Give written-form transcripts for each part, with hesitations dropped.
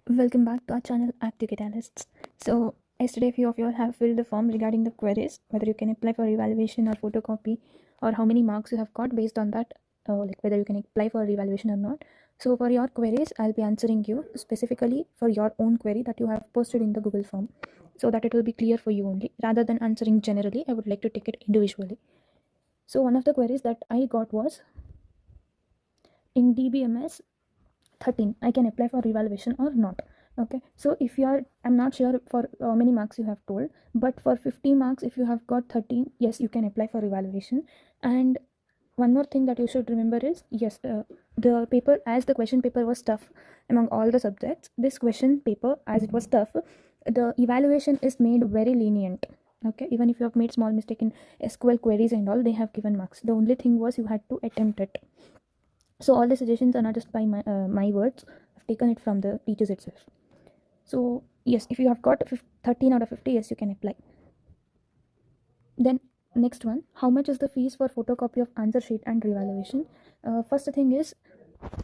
Welcome back to our channel Active Catalysts. So yesterday a few of you all have filled the form regarding the queries, whether you can apply for revaluation or photocopy, or how many marks you have got. Based on that, like whether you can apply for revaluation or not. So for your queries, I'll be answering you specifically for your own query that you have posted in the Google form, so that it will be clear for you only. Rather than answering generally, I would like to take it individually. So one of the queries that I got was, in DBMS 13 I can apply for revaluation or not. Okay, so if you are, I'm not sure for how many marks you have told, but for 50 marks, if you have got 13, yes, you can apply for revaluation. And one more thing that you should remember is, yes, the paper, as the question paper was tough among all the subjects, this question paper, as it was tough, the evaluation is made very lenient. Okay, even if you have made small mistake in SQL queries and all, they have given marks. The only thing was you had to attempt it. So all the suggestions are not just by my words. I've taken it from the teachers itself. So yes, if you have got 13 out of 50, yes, you can apply. Then next one, how much is the fees for photocopy of answer sheet and revaluation? First thing is,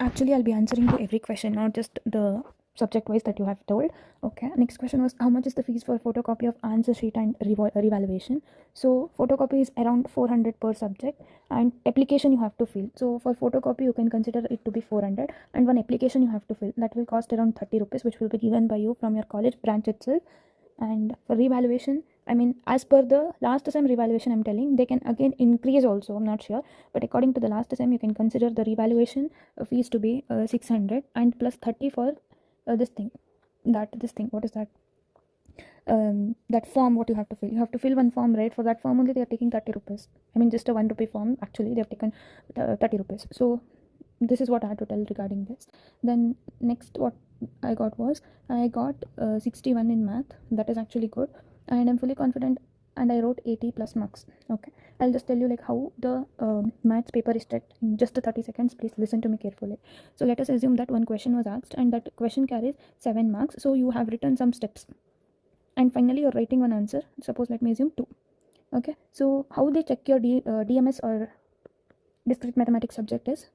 actually I'll be answering to every question, not just the subject wise that you have told. Okay, next question was, how much is the fees for photocopy of answer sheet and revaluation? So photocopy is around 400 per subject, and application you have to fill. So for photocopy you can consider it to be 400, and one application you have to fill, that will cost around 30 rupees, which will be given by you from your college branch itself. And for revaluation, I mean, as per the last sem revaluation, I'm telling, they can again increase also, I'm not sure, but according to the last sem, you can consider the revaluation fees to be 600 and plus 30 for this thing, what is that, that form what you have to fill. You have to fill one form, right? For that form only they are taking 30 rupees. I mean, just a 1 rupee form, actually they have taken 30 rupees. So this is what I had to tell regarding this. Then next what I got was, I got 61 in math. That is actually good, and I'm fully confident, and I wrote 80 plus marks. Okay, I'll just tell you like how the maths paper is checked in just 30 seconds. Please listen to me carefully. So let us assume that one question was asked and that question carries 7 marks. So you have written some steps, and finally you're writing one answer. Suppose, let me assume 2. Okay, so how they check your DMS or discrete mathematics subject is,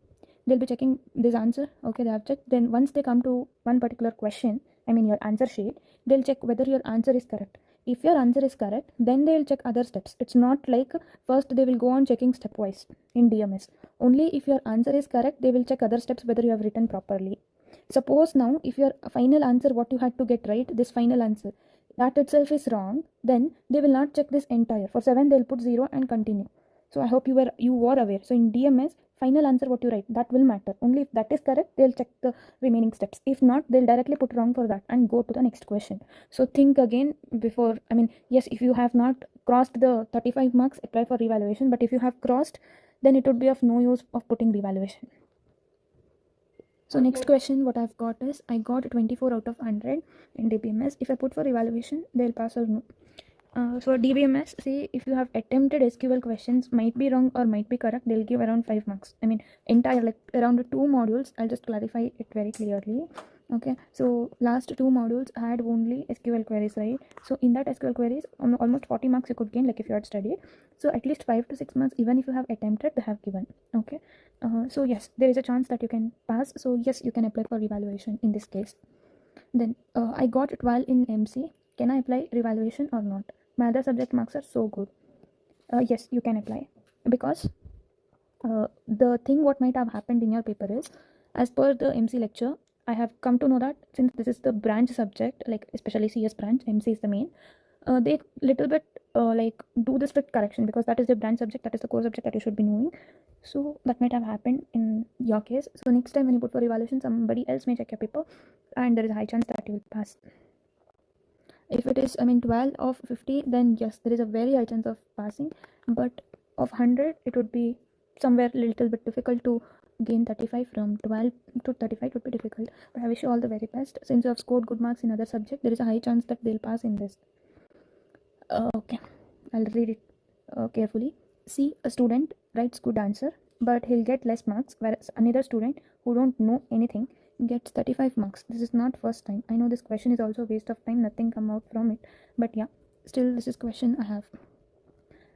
they'll be checking this answer. Okay, they have checked. Then once they come to one particular question, I mean your answer sheet, they'll check whether your answer is correct. If your answer is correct, then they'll check other steps. It's not like first they will go on checking stepwise in DMS. Only if your answer is correct, they will check other steps whether you have written properly. Suppose now, if your final answer, what you had to get right, this final answer, that itself is wrong, then they will not check this entire. For 7, they'll put 0 and continue. So I hope you were aware. So in DMS, final answer what you write, that will matter. Only if that is correct, they'll check the remaining steps. If not, they'll directly put wrong for that and go to the next question. So think again before, I mean, yes, if you have not crossed the 35 marks, apply for revaluation. But if you have crossed, then it would be of no use of putting revaluation. So next question what I've got is, I got 24 out of 100 in DBMS. If I put for evaluation, they'll pass or no. So DBMS, see, if you have attempted SQL questions, might be wrong or might be correct, they'll give around 5 marks. I mean, entire, like around 2 modules. I'll just clarify it very clearly. Okay, so last 2 modules had only SQL queries, right? So in that SQL queries, almost 40 marks you could gain, like if you had studied. So at least 5 to 6 marks, even if you have attempted, they have given. Okay, so yes, there is a chance that you can pass. So yes, you can apply for revaluation in this case. Then I got 12 in MC. Can I apply revaluation or not? My other subject marks are so good. Yes, you can apply, because the thing what might have happened in your paper is, as per the MC lecture, I have come to know that since this is the branch subject, like especially CS branch, MC is the main, they little bit like do the strict correction, because that is the branch subject, that is the core subject that you should be knowing. So that might have happened in your case. So next time when you put for evaluation, somebody else may check your paper, and there is a high chance that you will pass. If it is, I mean, 12 of 50, then yes, there is a very high chance of passing. But of 100, it would be somewhere a little bit difficult to gain 35. From 12 to 35 it would be difficult. But I wish you all the very best. Since you have scored good marks in other subject, there is a high chance that they'll pass in this. Okay, I'll read it carefully. See, a student writes good answer, but he'll get less marks, whereas another student who don't know anything gets 35 marks. This is not first time. I know this question is also a waste of time, nothing come out from it, but yeah, still this is question I have.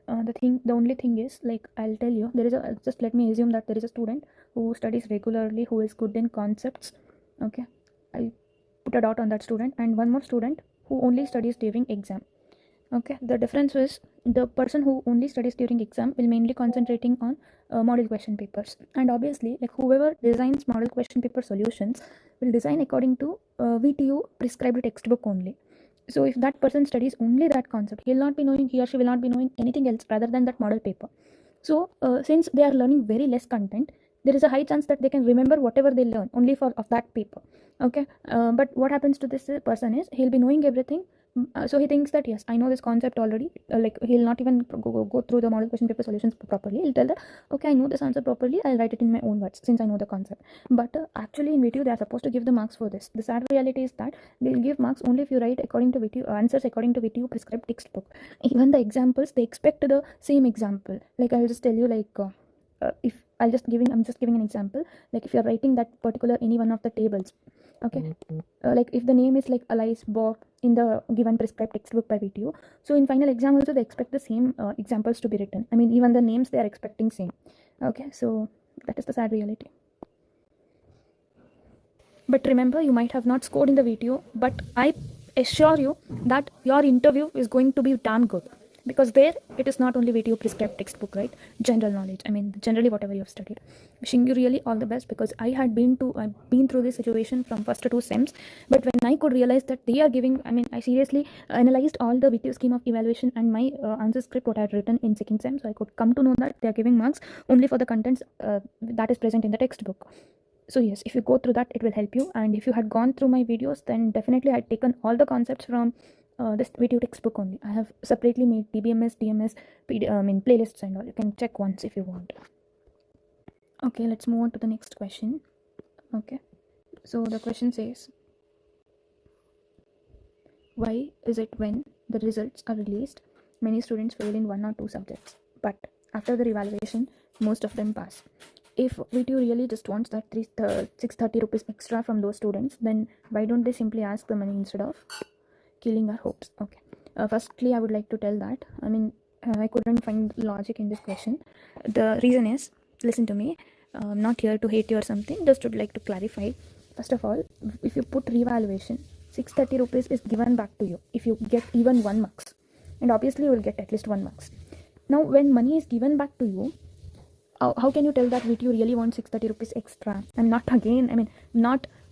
The only thing is, like, I'll tell you, there is a, just let me assume that there is a student who studies regularly, who is good in concepts. Okay, I'll put put a dot on that student, and one more student who only studies during exam. Okay, the difference is the person who only studies during exam will mainly concentrating on model question papers, and obviously like whoever designs model question paper solutions will design according to VTU prescribed textbook only. So if that person studies only that concept, he or she will not be knowing anything else rather than that model paper. So since they are learning very less content, there is a high chance that they can remember whatever they learn only for of that paper. Okay, but what happens to this person is he'll be knowing everything. So he thinks that yes, I know this concept already. Like he'll not even go through the model question paper solutions properly. He'll tell that okay, I know this answer properly. I'll write it in my own words since I know the concept. But actually in VTU they are supposed to give the marks for this. The sad reality is that they'll give marks only if you write according to VTU answers according to VTU prescribed textbook. Even the examples they expect the same example. Like I'll just tell you if I'm just giving an example. Like if you're writing that particular any one of the tables. Okay, like if the name is like Alice Bob in the given prescribed textbook by VTU, so in final exam also they expect the same examples to be written. I mean even the names they are expecting same. Okay, so that is the sad reality. But remember, you might have not scored in the VTU, but I assure you that your interview is going to be damn good, because there it is not only VTU prescribed textbook, right? General knowledge. I mean, generally whatever you have studied. Wishing you really all the best, because I've been through this situation from first to 2 sems. But when I could realize that they are giving, I mean, I seriously analyzed all the VTU scheme of evaluation and my answer script what I had written in second sem, so I could come to know that they are giving marks only for the contents that is present in the textbook. So yes, if you go through that, it will help you. And if you had gone through my videos, then definitely I'd taken all the concepts from this VTU textbook only. I have separately made DBMS, DMS, playlists and all. You can check once if you want. Okay, let's move on to the next question. Okay, so the question says, why is it when the results are released, many students fail in 1 or 2 subjects, but after the revaluation, most of them pass? If VTU really just wants that 630 rupees extra from those students, then why don't they simply ask the money instead of killing our hopes? Okay, firstly I would like to tell that I couldn't find logic in this question. The reason is, listen to me, I'm not here to hate you or something, just would like to clarify. First of all, if you put revaluation, 630 rupees is given back to you if you get even 1 marks, and obviously you will get at least 1 marks. Now when money is given back to you, how can you tell that VTU really wants 630 rupees extra? Not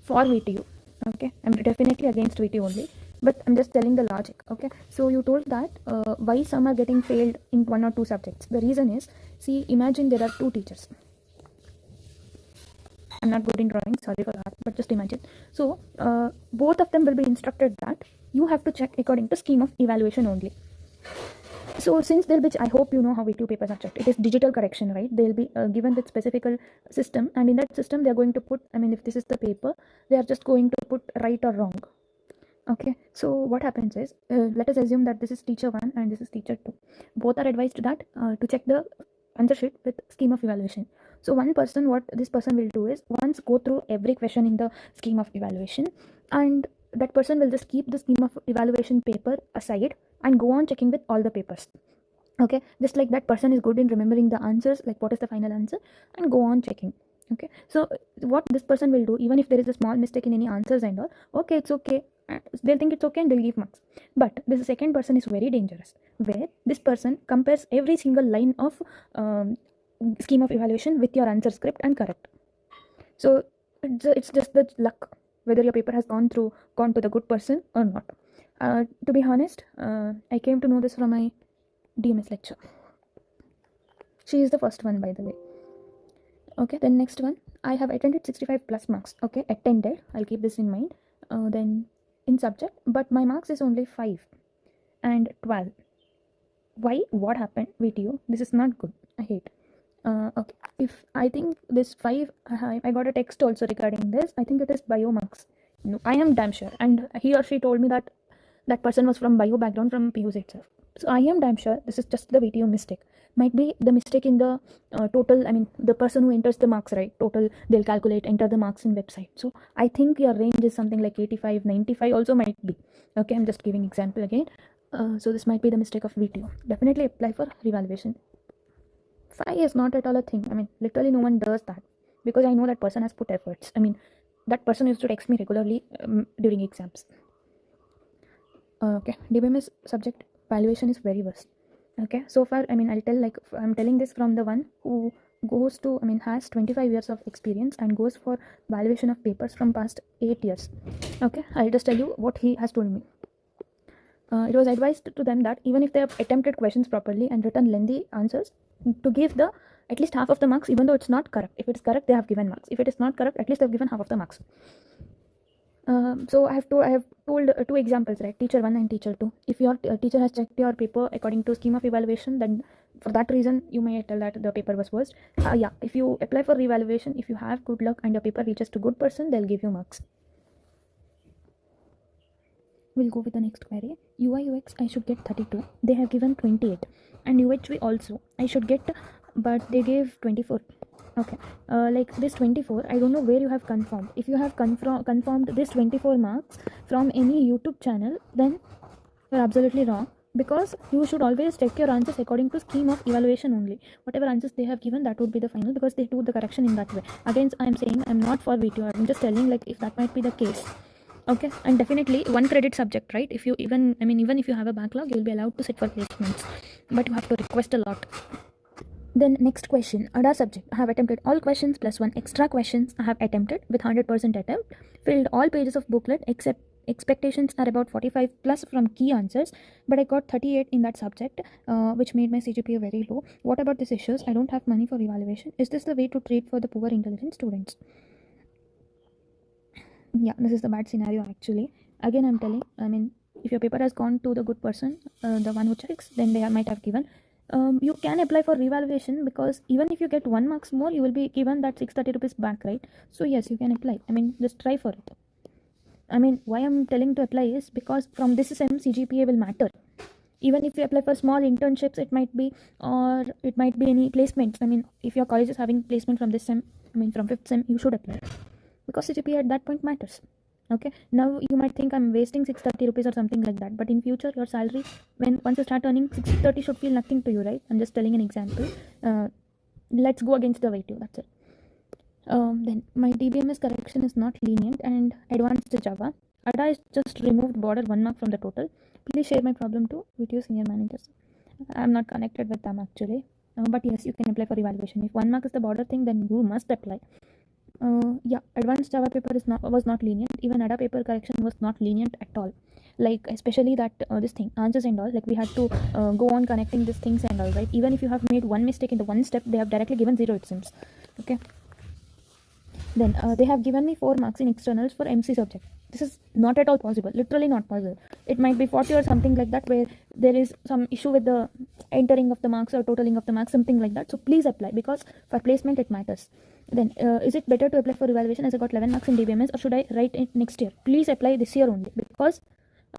for VTU. Okay, I'm definitely against VTU only, but I'm just telling the logic. Okay, so you told that why some are getting failed in 1 or 2 subjects. The reason is, see, imagine there are 2 teachers. I'm not good in drawing, sorry for that, but just imagine. So both of them will be instructed that you have to check according to scheme of evaluation only. So since they'll be, I hope you know how VTU papers are checked. It is digital correction, right? They'll be given that specific system, and in that system they're going to put, if this is the paper, they are just going to put right or wrong. Okay, so what happens is, let us assume that this is teacher 1 and this is teacher 2. Both are advised that to check the answer sheet with scheme of evaluation. So what this person will do is, once go through every question in the scheme of evaluation, and that person will just keep the scheme of evaluation paper aside and go on checking with all the papers. Okay, just like that person is good in remembering the answers, like what is the final answer, and go on checking. Okay, so what this person will do, even if there is a small mistake in any answers and all, okay, it's okay, they'll think it's okay and they'll give marks. But this second person is very dangerous, where this person compares every single line of scheme of evaluation with your answer script and correct. So it's just the luck whether your paper has gone to the good person or not. To be honest, I came to know this from my DMS lecture. She is the first one, by the way. Okay, then next one, I have attended 65 plus marks. Okay, attended, I'll keep this in mind. Then in subject, but my marks is only 5 and 12. Why? What happened with you? This is not good. I hate. Okay, if I think this 5, I got a text also regarding this. I think it is bio marks. No, I am damn sure. And he or she told me that that person was from bio background from PUC itself. So I am damn sure this is just the VTU mistake. Might be the mistake in the total, the person who enters the marks, right? Total, they'll calculate, enter the marks in website. So I think your range is something like 85, 95 also might be. Okay, I'm just giving example again. So this might be the mistake of VTU. Definitely apply for revaluation. 5 is not at all a thing. Literally no one does that, because I know that person has put efforts. that person used to text me regularly during exams. Okay, DBMS subject valuation is very worst. Okay, so far, I mean, I'm telling this from the one who goes to, I mean, has 25 years of experience and goes for valuation of papers from past 8 years. Okay, I'll just tell you what he has told me. It was advised to them that even if they have attempted questions properly and written lengthy answers, to give the at least half of the marks, even though it's not correct. If it's correct, they have given marks. If it is not correct, at least they've given half of the marks. So I have told 2 examples, right? Teacher 1 and teacher 2. If your teacher has checked your paper according to scheme of evaluation, then for that reason you may tell that the paper was worst. Yeah, if you apply for revaluation, if you have good luck and your paper reaches to good person, they'll give you marks. We'll go with the next query. UI UX I should get 32. They have given 28, and UHV also I should get, but they gave 24. Okay, like this 24, I don't know where you have confirmed. If you have confirmed this 24 marks from any YouTube channel, then you're absolutely wrong, because you should always check your answers according to scheme of evaluation only. Whatever answers they have given, that would be the final, because they do the correction in that way. Again, I'm saying I'm not for Vtu. I'm just telling, like, if that might be the case. Okay, and definitely 1 credit subject, right? If you even if you have a backlog, you'll be allowed to sit for placements, but you have to request a lot. Then next question, ADA subject. I have attempted all questions plus 1 extra questions. I have attempted with 100% attempt, filled all pages of booklet except expectations are about 45 plus from key answers, but I got 38 in that subject, which made my CGPA very low. What about these issues? I don't have money for evaluation. Is this the way to treat for the poor intelligent students? Yeah, this is the bad scenario actually. Again, I'm telling, I mean, if your paper has gone to the good person, the one who checks, then they might have given. You can apply for revaluation, because even if you get 1 marks more, you will be given that 630 rupees back, right? So yes, you can apply. I mean, just try for it. I mean, why I'm telling to apply is because from this sem CGPA will matter. Even if you apply for small internships, it might be, or it might be any placements. I mean, if your college is having placement from this sem, I mean from 5th sem, you should apply, because CGPA at that point matters. Okay, now you might think I'm wasting 630 rupees or something like that, but in future your salary, once you start earning 630, should feel nothing to you, right? I'm just telling an example. Let's go against the Vtu, that's it. Then my DBMS correction is not lenient and advanced Java. ADA is just removed border 1 mark from the total. Please share my problem to Vtu senior managers. I'm not connected with them actually, but yes, you can apply for evaluation. If 1 mark is the border thing, then you must apply. Yeah, advanced Java paper was not lenient. Even ADA paper correction was not lenient at all. Like, especially that this thing, answers and all, like we had to go on connecting these things and all, right? Even if you have made 1 mistake in the 1 step, they have directly given 0, it seems. Okay, then they have given me 4 marks in externals for MC subject. This is not at all possible, literally not possible. It might be 40 or something like that, where there is some issue with the entering of the marks or totaling of the marks, something like that. So please apply, because for placement it matters. Then is it better to apply for evaluation as I got 11 marks in DBMS, or should I write it next year? Please apply this year only, because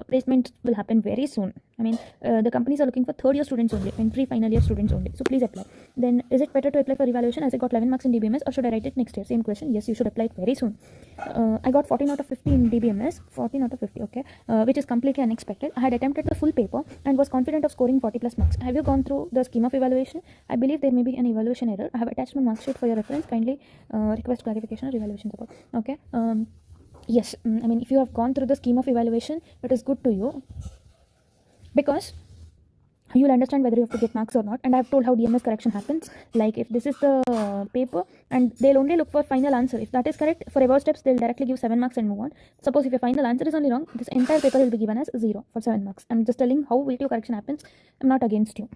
placement will happen very soon. I mean, the companies are looking for 3rd year students only and pre-final year students only. So please apply. Then is it better to apply for evaluation as I got 11 marks in DBMS, or should I write it next year? Same question. Yes, you should apply it very soon. I got 14 out of 50 in DBMS. 14 out of 50, okay, which is completely unexpected. I had attempted the full paper and was confident of scoring 40 plus marks. Have you gone through the scheme of evaluation? I believe there may be an evaluation error. I have attached my mark sheet for your reference. Kindly request clarification or evaluation support. Okay. Yes, I mean, if you have gone through the scheme of evaluation, it is good to you, because you will understand whether you have to get marks or not. And I have told how DMS correction happens. Like, if this is the paper, and they'll only look for final answer. If that is correct, for above steps, they'll directly give 7 marks and move on. Suppose if your final answer is only wrong, this entire paper will be given as 0 for 7 marks. I'm just telling how Vtu correction happens. I'm not against you.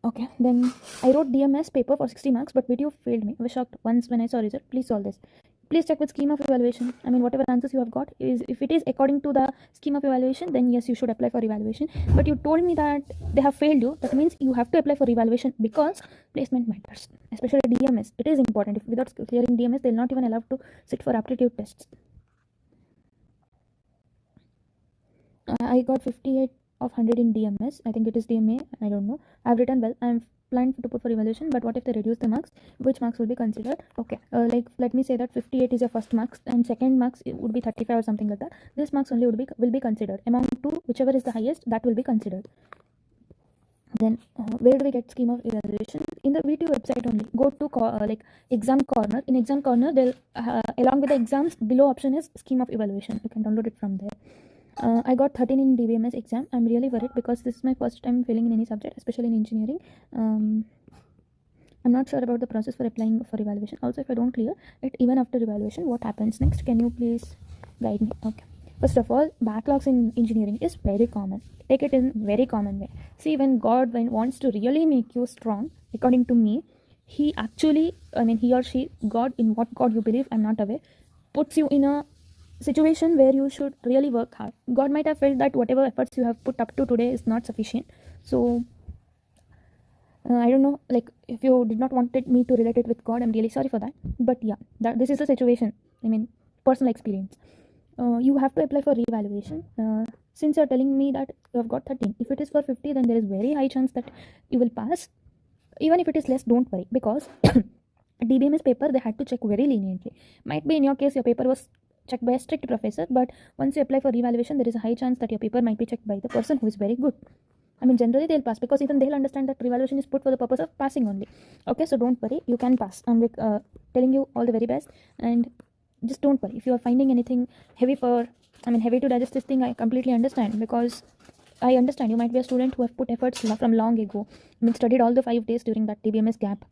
Okay, then I wrote DMS paper for 60 marks, but Vtu failed me. I was shocked once when I saw result. Please solve this. Please check with scheme of evaluation. I mean, whatever answers you have got, is if it is according to the scheme of evaluation, then yes, you should apply for evaluation. But you told me that they have failed you. That means you have to apply for evaluation, because placement matters, especially DMS. It is important. If without clearing DMS, they'll not even allow to sit for aptitude tests. I got 58 of 100 in DMS. I think it is DMA. I don't know. I've written well. I'm planned to put for evaluation, but what if they reduce the marks? Which marks will be considered? Okay, like, let me say that 58 is your first marks, and second marks it would be 35 or something like that. This marks only will be considered. Among 2, whichever is the highest, that will be considered. Then where do we get scheme of evaluation? In the Vtu website only. Go to like exam corner. In exam corner, they'll along with the exams, below option is scheme of evaluation. You can download it from there. I got 13 in DBMS exam. I'm really worried because this is my first time failing in any subject, especially in engineering. I'm not sure about the process for applying for evaluation. Also, if I don't clear it even after evaluation, what happens next? Can you please guide me? Okay. First of all, backlogs in engineering is very common. Take it in very common way. See, when God wants to really make you strong, according to me, he actually, he or she, God, in what God you believe, I'm not aware, puts you in a situation where you should really work hard. God might have felt that whatever efforts you have put up to today is not sufficient. So I don't know, like, if you did not wanted me to relate it with God, I'm really sorry for that. But yeah, this is the situation. Personal experience. You have to apply for revaluation. Since you're telling me that you have got 13, if it is for 50, then there is very high chance that you will pass. Even if it is less, don't worry, because DBMS paper they had to check very leniently. Might be in your case your paper was checked by a strict professor, but once you apply for revaluation, there is a high chance that your paper might be checked by the person who is very good. Generally they'll pass, because even they'll understand that revaluation is put for the purpose of passing only. Okay, so don't worry, you can pass. I'm like telling you all the very best, and just don't worry if you are finding anything heavy heavy to digest this thing. I completely understand, because I understand you might be a student who have put efforts from long ago. Studied all the 5 days during that DBMS gap.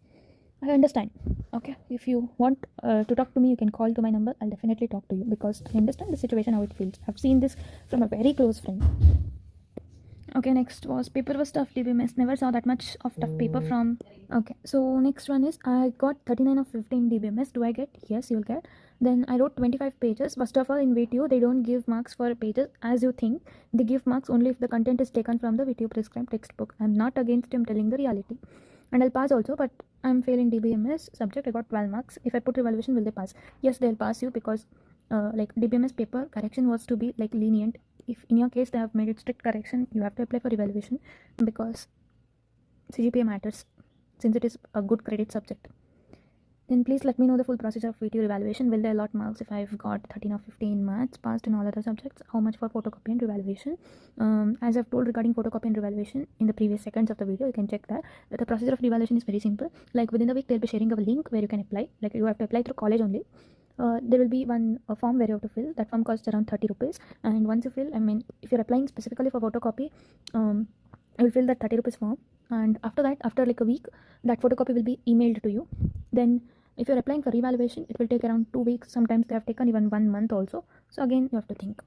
I understand. Okay, if you want to talk to me, you can call to my number. I'll definitely talk to you, because I understand the situation, how it feels. I've seen this from a very close friend. Okay, next was paper was tough. DBMS never saw that much of tough paper from. Okay, so next one is I got 39 of 15 DBMS. Do I get? Yes, you'll get. Then I wrote 25 pages. First of all, in Vtu, they don't give marks for pages as you think. They give marks only if the content is taken from the Vtu prescribed textbook. I'm not against him telling the reality. And I'll pass also, but I'm failing DBMS subject. I got 12 marks. If I put revaluation, will they pass? Yes, they'll pass you, because like DBMS paper correction was to be like lenient. If in your case they have made it strict correction, you have to apply for evaluation, because CGPA matters since it is a good credit subject. Then please let me know the full procedure of Vtu evaluation. Will they allot marks if I've got 13 or 15 maths passed in all other subjects? How much for photocopy and revaluation? As I've told regarding photocopy and revaluation in the previous seconds of the video, you can check that. The procedure of revaluation is very simple. Like within the week, they'll be sharing a link where you can apply. Like you have to apply through college only. There will be a form where you have to fill. That form costs around 30 rupees. And once you fill, if you're applying specifically for photocopy, you will fill that 30 rupees form. And after that, after like a week, that photocopy will be emailed to you. Then if you're applying for revaluation, it will take around 2 weeks. Sometimes they have taken even 1 month also. So again, you have to think.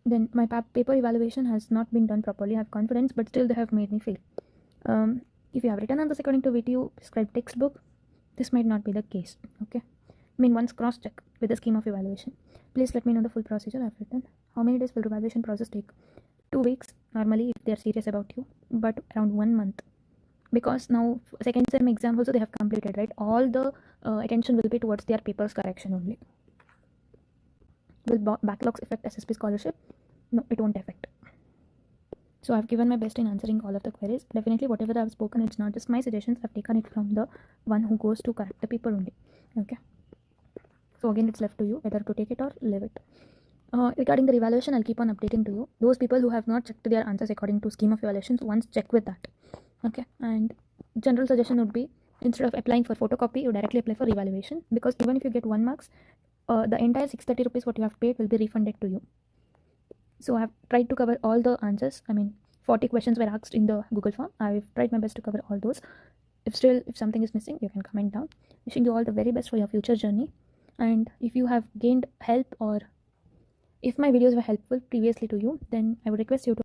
Then my paper evaluation has not been done properly. I have confidence, but still they have made me fail. If you have written answers according to Vtu prescribed textbook, this might not be the case. Okay. Once cross check with the scheme of evaluation. Please let me know the full procedure I've written. How many days will revaluation process take? 2 weeks normally if they are serious about you, but around 1 month, because now second sem exam also they have completed, right? All the attention will be towards their papers correction only. Will backlogs affect SSP scholarship? No, it won't affect. So I've given my best in answering all of the queries. Definitely whatever I've spoken, it's not just my suggestions. I've taken it from the one who goes to correct the paper only. Okay, so again it's left to you whether to take it or leave it. Regarding the revaluation, I'll keep on updating to you. Those people who have not checked their answers according to scheme of evaluations, once check with that. Okay, and general suggestion would be, instead of applying for photocopy, you directly apply for revaluation, because even if you get 1 marks, the entire 630 rupees what you have paid will be refunded to you. So I have tried to cover all the answers. 40 questions were asked in the Google form. I've tried my best to cover all those. If something is missing, you can comment down. Wishing you all the very best for your future journey. And if you have gained help, or if my videos were helpful previously to you, then I would request you to